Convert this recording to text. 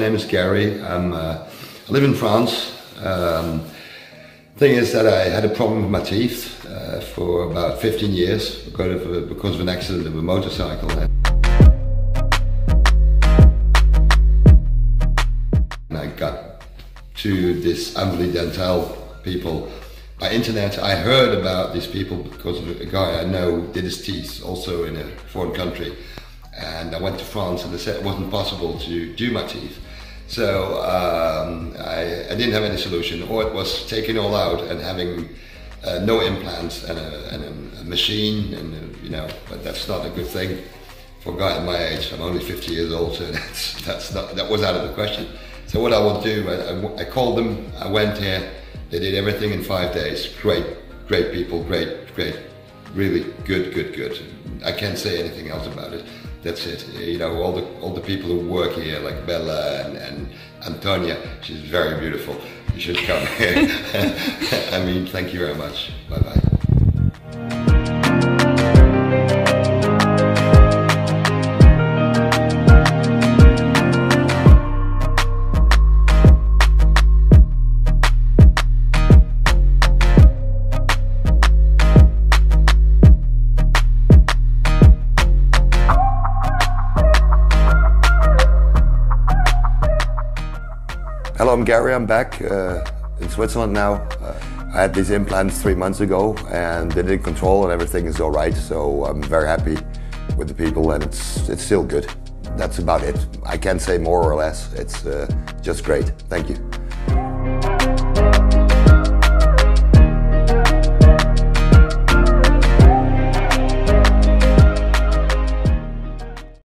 name is Gary. I live in France. Thing is that I had a problem with my teeth for about 15 years because of an accident of a motorcycle. And I got to this Anveli Dental people by internet. I heard about these people because of a guy I know did his teeth also in a foreign country. And I went to France and they said it wasn't possible to do my teeth. So I didn't have any solution, or it was taking all out and having no implants and a machine, and but that's not a good thing for a guy at my age. I'm only 50 years old, so that was out of the question. So what I will do, I called them, I went here, they did everything in 5 days. Great people, great, really good. I can't say anything else about it. That's it. All the people who work here, like Bella and Antonia, she's very beautiful. You should come here. I mean, thank you very much. Bye-bye. Hello, I'm Gary. I'm back in Switzerland now. I had these implants 3 months ago and they did control and everything is all right. So I'm very happy with the people and it's still good. That's about it. I can't say more or less. It's just great. Thank you.